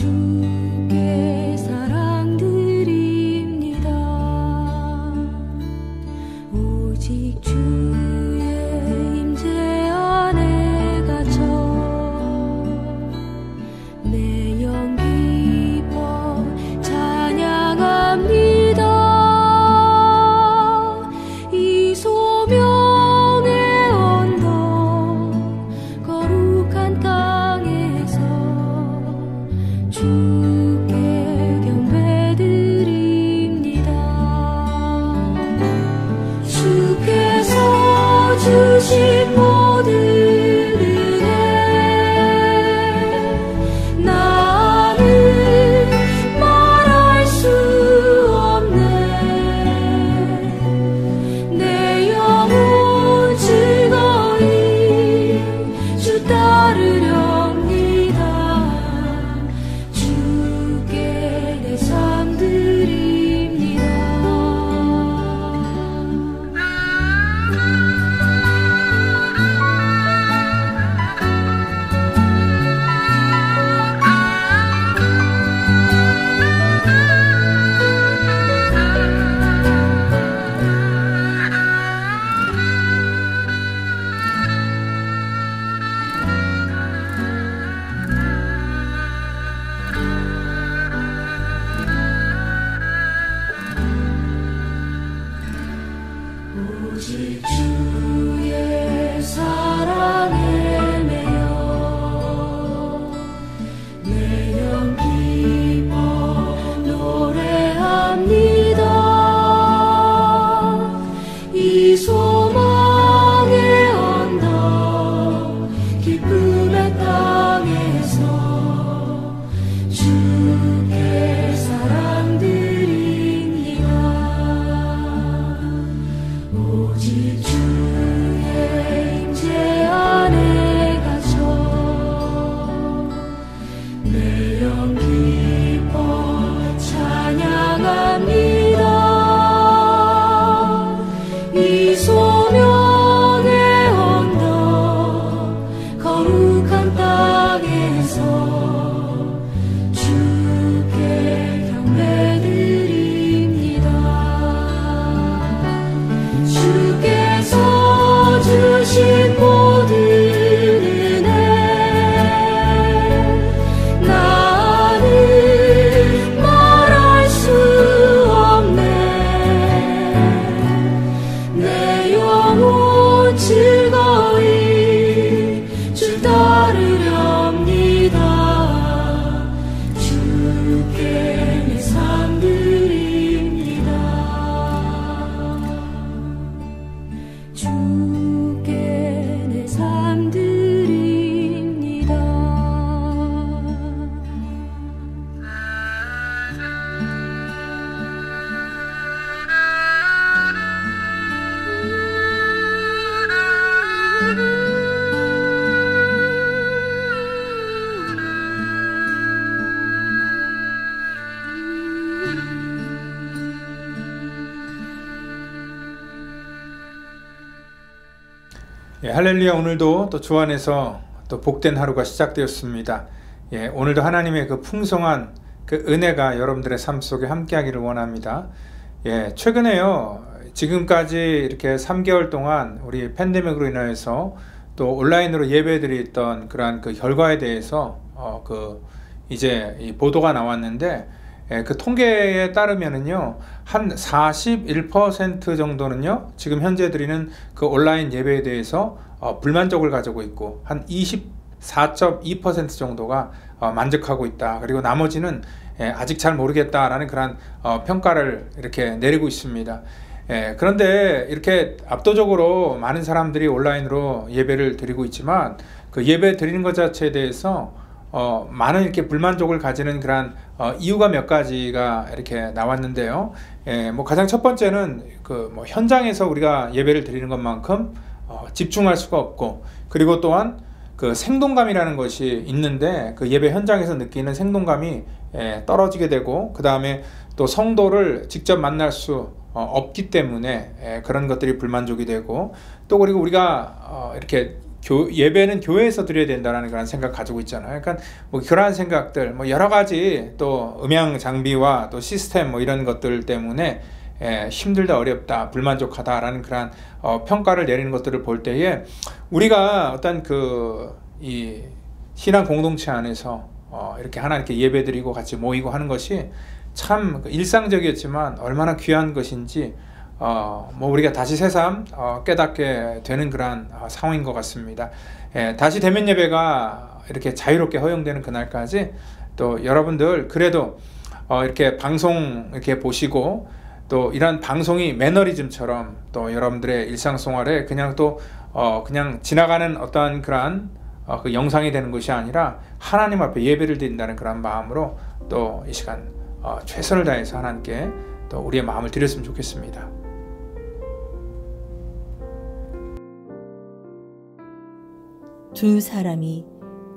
주께 사랑드립니다. 오직 주의 임재 안에 갇혀 내 영 기뻐 찬양합니다. 이 소명의 언덕 거룩한 땅에서 주께 경배드립니다. 주께서 주신 모든 은혜 나는 말할 수 없네. 내 영혼 즐거이 주 따르렵니다. 주께 내 삶 드립니다. 오직 주의 사랑에 매여 내 영 기뻐 노래합니다. 이 소망의 언덕 기쁨의 땅에서 주께 사랑드립니다. 오직 주의 임재 안에 갇혀 내 영 기뻐 찬양합니다. 이 소명의 언덕 거룩한 땅에서 주께 경배드립니다. 주께서 주신 모든 은혜 나는 말할 수 없네. 내 영혼 즐거이 주 따르렵니다. 주께 내 삶 드립니다. 주께 내 삶 드립니다. 예, 할렐루야. 오늘도 또 주 안에서 또 복된 하루가 시작되었습니다. 예, 오늘도 하나님의 그 풍성한 그 은혜가 여러분들의 삶 속에 함께하기를 원합니다. 예, 최근에요, 지금까지 이렇게 3개월 동안 우리 팬데믹으로 인하여서 또 온라인으로 예배드렸던 그러한 그 결과에 대해서 이제 이 보도가 나왔는데, 예, 그 통계에 따르면은요, 한 41% 정도는요, 지금 현재 드리는 그 온라인 예배에 대해서 불만족을 가지고 있고, 한 24.2% 정도가 만족하고 있다. 그리고 나머지는 아직 잘 모르겠다라는 그런 평가를 이렇게 내리고 있습니다. 그런데 이렇게 압도적으로 많은 사람들이 온라인으로 예배를 드리고 있지만, 그 예배 드리는 것 자체에 대해서 많은 이렇게 불만족을 가지는 그런 이유가 몇 가지가 이렇게 나왔는데요. 뭐 가장 첫 번째는 뭐 현장에서 우리가 예배를 드리는 것만큼 집중할 수가 없고, 그리고 또한 그 생동감이라는 것이 있는데, 그 예배 현장에서 느끼는 생동감이 떨어지게 되고, 그 다음에 또 성도를 직접 만날 수 없기 때문에 그런 것들이 불만족이 되고, 또 그리고 우리가 이렇게 예배는 교회에서 드려야 된다는 그런 생각 가지고 있잖아요. 그러니까 뭐 그러한 생각들, 뭐 여러 가지 또 음향 장비와 또 시스템 뭐 이런 것들 때문에 힘들다, 어렵다, 불만족하다라는 그런 평가를 내리는 것들을 볼 때에 우리가 어떤 이 신앙 공동체 안에서 이렇게 하나님께 예배드리고 같이 모이고 하는 것이 참 일상적이었지만 얼마나 귀한 것인지 뭐 우리가 다시 새삼 깨닫게 되는 그러한 상황인 것 같습니다. 다시 대면 예배가 이렇게 자유롭게 허용되는 그날까지 또 여러분들 그래도 이렇게 방송 이렇게 보시고 또 이런 방송이 매너리즘처럼 또 여러분들의 일상생활에 그냥 또 그냥 지나가는 어떠한 그러한 그 영상이 되는 것이 아니라 하나님 앞에 예배를 드린다는 그런 마음으로 또 이 시간 최선을 다해서 하나님께 또 우리의 마음을 드렸으면 좋겠습니다. 두 사람이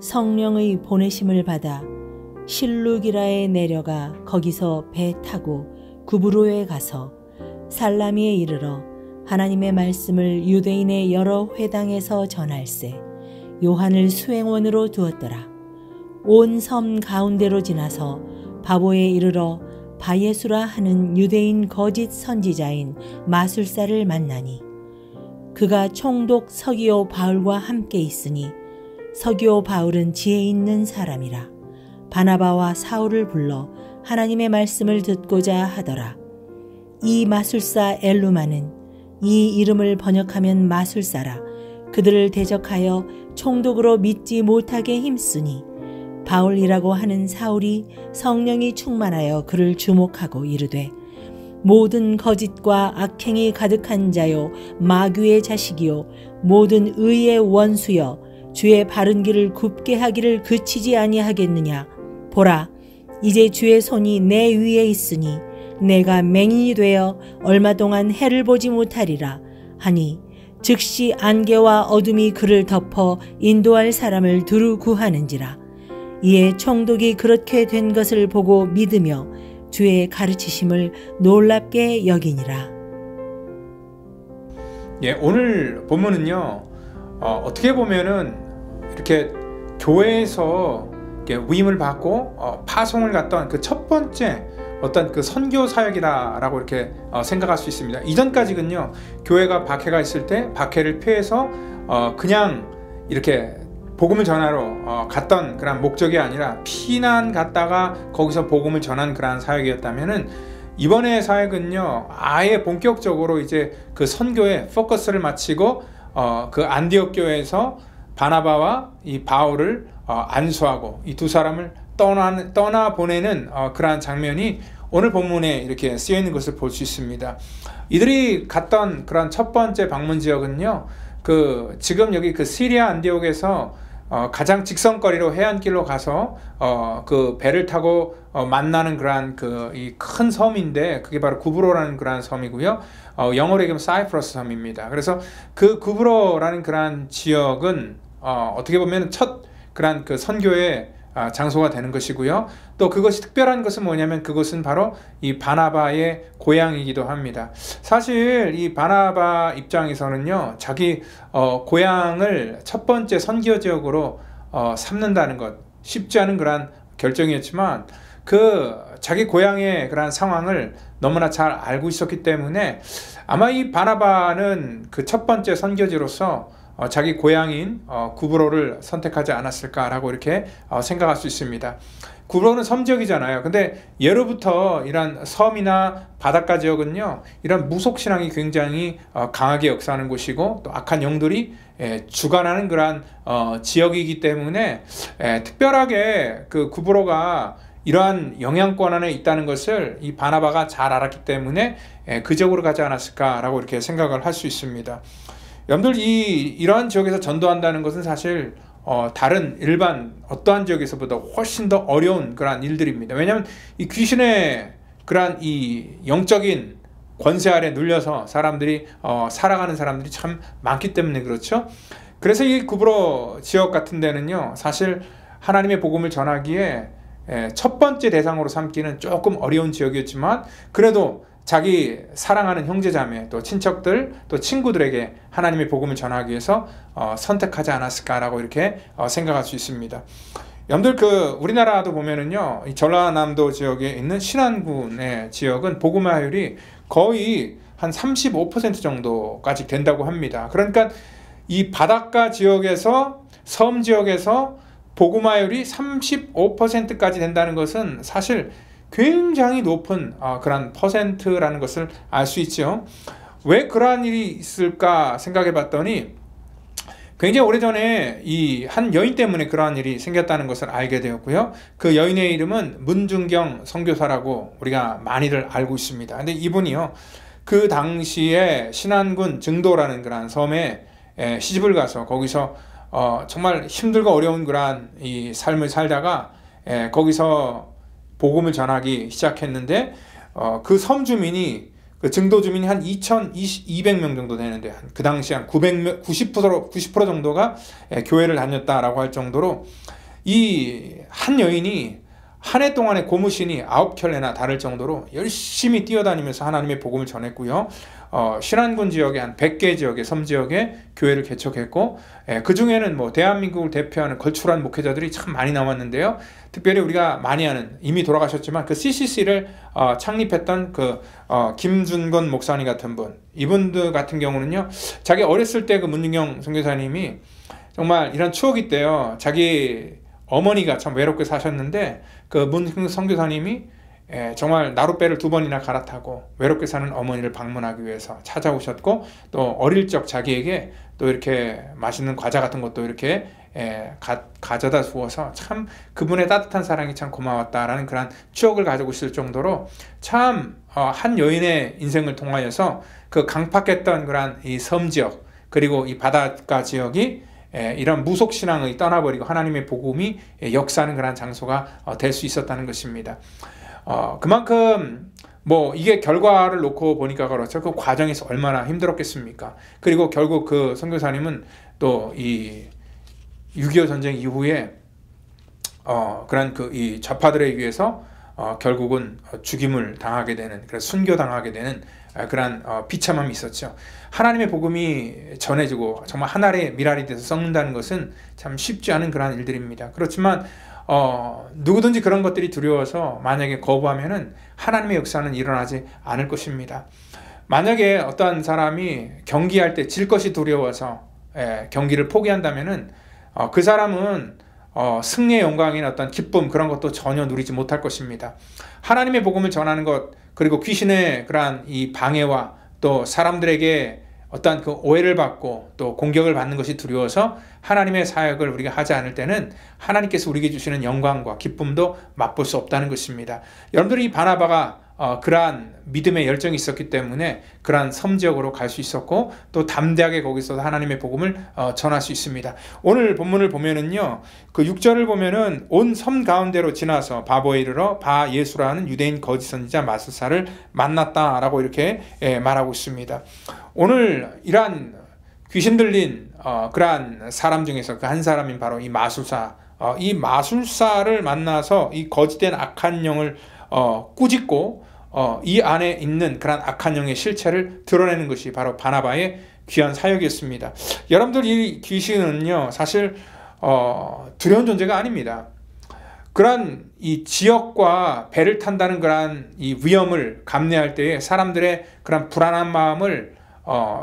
성령의 보내심을 받아 실루기라에 내려가 거기서 배 타고 구브로에 가서 살라미에 이르러 하나님의 말씀을 유대인의 여러 회당에서 전할세 요한을 수행원으로 두었더라. 온 섬 가운데로 지나서 바보에 이르러 바예수라 하는 유대인 거짓 선지자인 마술사를 만나니 그가 총독 서기오 바울과 함께 있으니 서기오 바울은 지혜 있는 사람이라. 바나바와 사울을 불러 하나님의 말씀을 듣고자 하더라. 이 마술사 엘루마는 이 이름을 번역하면 마술사라. 그들을 대적하여 총독으로 믿지 못하게 힘쓰니 바울이라고 하는 사울이 성령이 충만하여 그를 주목하고 이르되 모든 거짓과 악행이 가득한 자요 마귀의 자식이요 모든 의의 원수여 주의 바른 길을 굽게 하기를 그치지 아니하겠느냐. 보라 이제 주의 손이 내 위에 있으니 내가 맹인이 되어 얼마 동안 해를 보지 못하리라 하니 즉시 안개와 어둠이 그를 덮어 인도할 사람을 두루 구하는지라. 이에 총독이 그렇게 된 것을 보고 믿으며 주의 가르치심을 놀랍게 여기니라. 오늘 본문은요, 어떻게 보면은 이렇게 교회에서 이렇게 위임을 받고 파송을 갔던 그 첫 번째 어떤 그 선교 사역이다라고 이렇게 생각할 수 있습니다. 이전까지는요, 교회가 박해가 있을 때 박해를 피해서 그냥 이렇게 복음을 전하러 갔던 그런 목적이 아니라 피난 갔다가 거기서 복음을 전한 그런 사역이었다면은 이번에 사역은요 아예 본격적으로 이제 그 선교에 포커스를 맞추고 그 안디옥 교회에서 바나바와 이 바울을 안수하고 이 두 사람을 떠나 보내는 그러한 장면이 오늘 본문에 이렇게 쓰여 있는 것을 볼 수 있습니다. 이들이 갔던 그런 첫 번째 방문 지역은요, 지금 여기 그 시리아 안디옥에서 가장 직선거리로 해안길로 가서 그 배를 타고 만나는 그러한 이 큰 섬인데 그게 바로 구브로라는 그러한 섬이고요. 영어로 얘기하면 사이프러스 섬입니다. 그래서 그 구브로라는 그러한 지역은 어떻게 보면 첫 그러한 그 선교의 장소가 되는 것이고요. 또 그것이 특별한 것은 뭐냐면 그것은 바로 이 바나바의 고향이기도 합니다. 사실 이 바나바 입장에서는요, 자기 고향을 첫 번째 선교 지역으로 삼는다는 것 쉽지 않은 그런 결정이었지만 자기 고향의 그런 상황을 너무나 잘 알고 있었기 때문에 아마 이 바나바는 그 첫 번째 선교지로서 자기 고향인 구브로를 선택하지 않았을까라고 이렇게 생각할 수 있습니다. 구브로는 섬지역이잖아요. 근데 예로부터 이런 섬이나 바닷가 지역은요, 이런 무속신앙이 굉장히 강하게 역사하는 곳이고 또 악한 영들이 주관하는 그러한 지역이기 때문에 특별하게 그 구브로가 이러한 영향권 안에 있다는 것을 이 바나바가 잘 알았기 때문에 그 지역으로 가지 않았을까라고 이렇게 생각을 할 수 있습니다. 여러분들 이러한 지역에서 전도한다는 것은 사실 다른 일반 어떠한 지역에서보다 훨씬 더 어려운 그러한 일들입니다. 왜냐하면 이 귀신의 그러한 이 영적인 권세 아래 눌려서 사람들이 살아가는 사람들이 참 많기 때문에 그렇죠. 그래서 이 구브로 지역 같은 데는요, 사실 하나님의 복음을 전하기에 첫 번째 대상으로 삼기는 조금 어려운 지역이었지만 그래도 자기 사랑하는 형제자매 또 친척들 또 친구들에게 하나님의 복음을 전하기 위해서 선택하지 않았을까라고 이렇게 생각할 수 있습니다. 여러분들 우리나라도 보면은요, 이 전라남도 지역에 있는 신안군의 지역은 복음화율이 거의 한 35% 정도까지 된다고 합니다. 그러니까 이 바닷가 지역에서 섬 지역에서 복음화율이 35%까지 된다는 것은 사실 굉장히 높은 그런 퍼센트라는 것을 알 수 있죠. 왜 그러한 일이 있을까 생각해 봤더니 굉장히 오래전에 이 한 여인 때문에 그러한 일이 생겼다는 것을 알게 되었고요. 그 여인의 이름은 문중경 선교사라고 우리가 많이들 알고 있습니다. 근데 이분이요, 그 당시에 신안군 증도라는 그런 섬에 시집을 가서 거기서 정말 힘들고 어려운 그러한 이 삶을 살다가 거기서 복음을 전하기 시작했는데 그 섬 주민이 그 증도 주민이 한 2,200명 정도 되는데 그 당시 한 90% 정도가 교회를 다녔다라고 할 정도로 이 한 여인이 한 해 동안의 고무신이 9켤레나 다를 정도로 열심히 뛰어다니면서 하나님의 복음을 전했고요. 신안군 지역의 한 100개 지역의 섬 지역에 교회를 개척했고, 그 중에는 뭐 대한민국을 대표하는 걸출한 목회자들이 참 많이 나왔는데요. 특별히 우리가 많이 아는, 이미 돌아가셨지만 그 CCC를 창립했던 그 김준건 목사님 같은 분, 이분들 같은 경우는요, 자기 어렸을 때 그 문중경 선교사님이 정말 이런 추억이 있대요. 자기 어머니가 참 외롭게 사셨는데 그 문중경 선교사님이 정말 나룻배를 2번이나 갈아타고 외롭게 사는 어머니를 방문하기 위해서 찾아오셨고, 또 어릴 적 자기에게 또 이렇게 맛있는 과자 같은 것도 이렇게 가져다 주어서 참 그분의 따뜻한 사랑이 참 고마웠다라는 그런 추억을 가지고 있을 정도로 참 한 여인의 인생을 통하여서 그 강팍했던 그런 이 섬 지역 그리고 이 바닷가 지역이 이런 무속신앙의 떠나버리고 하나님의 복음이 역사하는 그런 장소가 될 수 있었다는 것입니다. 그만큼 뭐 이게 결과를 놓고 보니까 그렇죠. 그 과정에서 얼마나 힘들었겠습니까? 그리고 결국 그 선교사님은 또 이 6.25 전쟁 이후에 그런 이 좌파들에 의해서 결국은 죽임을 당하게 되는, 그래서 순교당하게 되는 그런 비참함이 있었죠. 하나님의 복음이 전해지고 정말 한 알의 밀알이 돼서 썩는다는 것은 참 쉽지 않은 그런 일들입니다. 그렇지만 누구든지 그런 것들이 두려워서 만약에 거부하면은 하나님의 역사는 일어나지 않을 것입니다. 만약에 어떠한 사람이 경기할 때 질 것이 두려워서 경기를 포기한다면은 그 사람은 승리의 영광인 어떤 기쁨 그런 것도 전혀 누리지 못할 것입니다. 하나님의 복음을 전하는 것, 그리고 귀신의 그러한 이 방해와 또 사람들에게 어떠한 그 오해를 받고 또 공격을 받는 것이 두려워서 하나님의 사역을 우리가 하지 않을 때는 하나님께서 우리에게 주시는 영광과 기쁨도 맛볼 수 없다는 것입니다. 여러분들이 이 바나바가 그러한 믿음의 열정이 있었기 때문에 그러한 섬 지역으로 갈 수 있었고, 또 담대하게 거기서 하나님의 복음을 전할 수 있습니다. 오늘 본문을 보면은요, 그 6절을 보면은 온 섬 가운데로 지나서 바보에 이르러 바 예수라는 유대인 거짓 선지자 마술사를 만났다라고 이렇게 말하고 있습니다. 오늘 이러한 귀신 들린 그러한 사람 중에서 그 한 사람인 바로 이 마술사, 이 마술사를 만나서 이 거짓된 악한 영을 꾸짖고 이 안에 있는 그런 악한 영의 실체를 드러내는 것이 바로 바나바의 귀한 사역이었습니다. 여러분들, 이 귀신은요 사실 두려운 존재가 아닙니다. 그러한 이 지역과 배를 탄다는 그러한 이 위험을 감내할 때에 사람들의 그런 불안한 마음을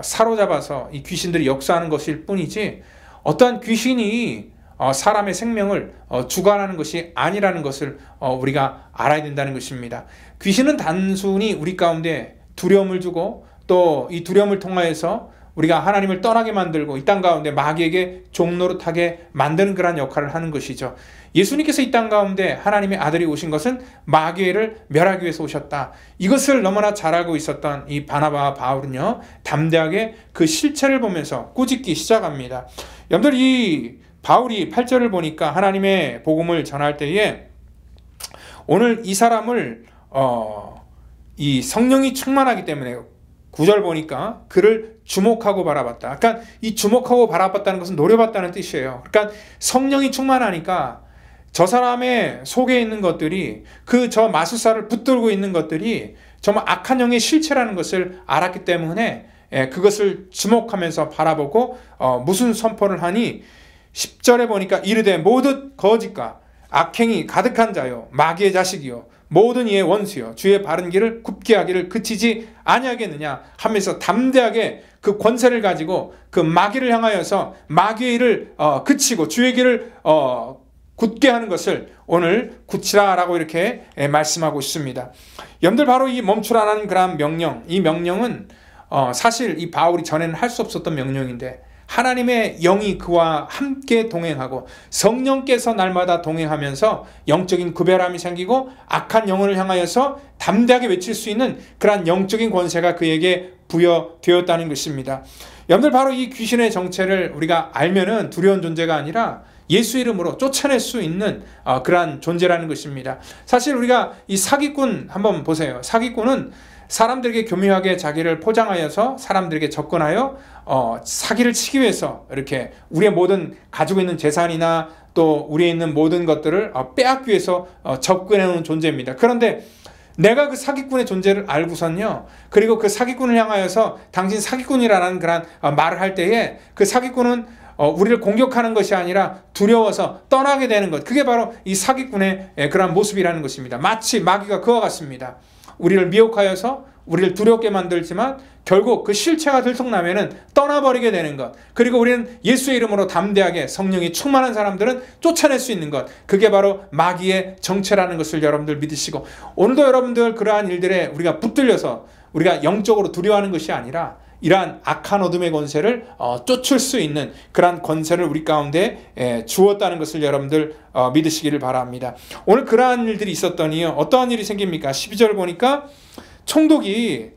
사로잡아서 이 귀신들이 역사하는 것일 뿐이지, 어떠한 귀신이 사람의 생명을 주관하는 것이 아니라는 것을 우리가 알아야 된다는 것입니다. 귀신은 단순히 우리 가운데 두려움을 주고, 또 이 두려움을 통하여서 우리가 하나님을 떠나게 만들고 이 땅 가운데 마귀에게 종노릇하게 만드는 그런 역할을 하는 것이죠. 예수님께서 이 땅 가운데 하나님의 아들이 오신 것은 마귀를 멸하기 위해서 오셨다. 이것을 너무나 잘 알고 있었던 이 바나바와 바울은요, 담대하게 그 실체를 보면서 꾸짖기 시작합니다. 여러분들, 이 바울이 8절을 보니까 하나님의 복음을 전할 때에 오늘 이 사람을 이 성령이 충만하기 때문에 9절 보니까 그를 주목하고 바라봤다. 그러니까 이 주목하고 바라봤다는 것은 노려봤다는 뜻이에요. 그러니까 성령이 충만하니까 저 사람의 속에 있는 것들이, 저 마술사를 붙들고 있는 것들이 정말 악한 영의 실체라는 것을 알았기 때문에 그것을 주목하면서 바라보고 무슨 선포를 하니 10절에 보니까 이르되 모든 거짓과 악행이 가득한 자요 마귀의 자식이요 모든 이의 원수요 주의 바른 길을 굽게 하기를 그치지 아니하겠느냐 하면서 담대하게 그 권세를 가지고 그 마귀를 향하여서 마귀의 일을 그치고 주의 길을 굳게 하는 것을 오늘 굳히라라고 이렇게 말씀하고 있습니다. 여러분들 바로 이 멈추라는 그런 명령, 이 명령은 사실 이 바울이 전에는 할 수 없었던 명령인데 하나님의 영이 그와 함께 동행하고 성령께서 날마다 동행하면서 영적인 구별함이 생기고 악한 영혼을 향하여서 담대하게 외칠 수 있는 그러한 영적인 권세가 그에게 부여되었다는 것입니다. 여러분들 바로 이 귀신의 정체를 우리가 알면은 두려운 존재가 아니라 예수 이름으로 쫓아낼 수 있는 그러한 존재라는 것입니다. 사실 우리가 이 사기꾼 한번 보세요. 사기꾼은 사람들에게 교묘하게 자기를 포장하여서 사람들에게 접근하여 사기를 치기 위해서 이렇게 우리의 모든 가지고 있는 재산이나 또 우리에 있는 모든 것들을 빼앗기 위해서 접근해오는 존재입니다. 그런데 내가 그 사기꾼의 존재를 알고선요, 그리고 그 사기꾼을 향하여서 당신 사기꾼이라는 그런 말을 할 때에 그 사기꾼은 우리를 공격하는 것이 아니라 두려워서 떠나게 되는 것, 그게 바로 이 사기꾼의 그런 모습이라는 것입니다. 마치 마귀가 그와 같습니다. 우리를 미혹하여서 우리를 두렵게 만들지만 결국 그 실체가 들통나면은 떠나버리게 되는 것, 그리고 우리는 예수의 이름으로 담대하게 성령이 충만한 사람들은 쫓아낼 수 있는 것, 그게 바로 마귀의 정체라는 것을 여러분들 믿으시고, 오늘도 여러분들 그러한 일들에 우리가 붙들려서 우리가 영적으로 두려워하는 것이 아니라 이러한 악한 어둠의 권세를 쫓을 수 있는 그러한 권세를 우리 가운데 주었다는 것을 여러분들 믿으시기를 바랍니다. 오늘 그러한 일들이 있었더니 어떠한 일이 생깁니까? 12절 보니까 총독이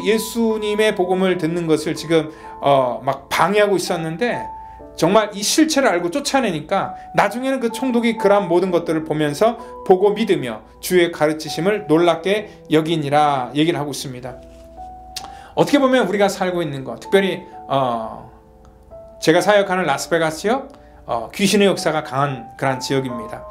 예수님의 복음을 듣는 것을 지금 막 방해하고 있었는데, 정말 이 실체를 알고 쫓아내니까 나중에는 그 총독이 그러한 모든 것들을 보면서 보고 믿으며 주의 가르치심을 놀랍게 여기니라 얘기를 하고 있습니다. 어떻게 보면 우리가 살고 있는 것, 특별히 제가 사역하는 라스베가스 지역, 귀신의 역사가 강한 그런 지역입니다.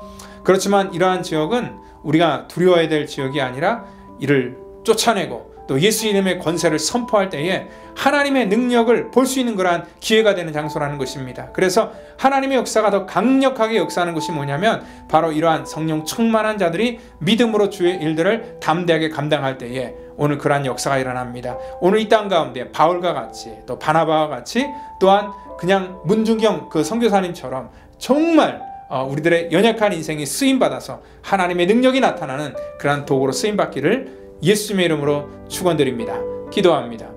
그렇지만 이러한 지역은 우리가 두려워해야 될 지역이 아니라 이를 쫓아내고 또 예수 이름의 권세를 선포할 때에 하나님의 능력을 볼 수 있는 그러한 기회가 되는 장소라는 것입니다. 그래서 하나님의 역사가 더 강력하게 역사하는 것이 뭐냐면 바로 이러한 성령 충만한 자들이 믿음으로 주의 일들을 담대하게 감당할 때에 오늘 그러한 역사가 일어납니다. 오늘 이 땅 가운데 바울과 같이 또 바나바와 같이 또한 그냥 문중경 그 선교사님처럼 정말 우리들의 연약한 인생이 쓰임받아서 하나님의 능력이 나타나는 그러한 도구로 쓰임받기를 예수님의 이름으로 축원드립니다. 기도합니다.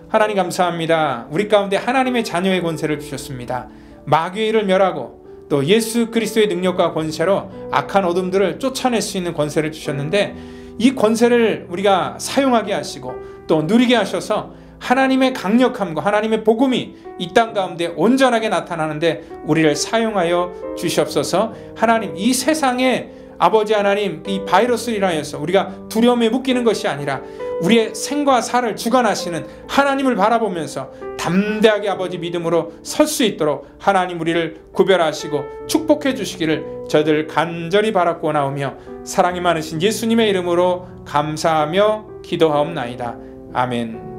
하나님 감사합니다. 우리 가운데 하나님의 자녀의 권세를 주셨습니다. 마귀의 일을 멸하고 또 예수 그리스도의 능력과 권세로 악한 어둠들을 쫓아낼 수 있는 권세를 주셨는데, 이 권세를 우리가 사용하게 하시고 또 누리게 하셔서 하나님의 강력함과 하나님의 복음이 이 땅 가운데 온전하게 나타나는데 우리를 사용하여 주시옵소서. 하나님, 이 세상에 아버지 하나님, 이 바이러스를 인하여서 우리가 두려움에 묶이는 것이 아니라 우리의 생과 사를 주관하시는 하나님을 바라보면서 담대하게 아버지 믿음으로 설 수 있도록 하나님 우리를 구별하시고 축복해 주시기를 저희들 간절히 바라고 나오며 사랑이 많으신 예수님의 이름으로 감사하며 기도하옵나이다. 아멘.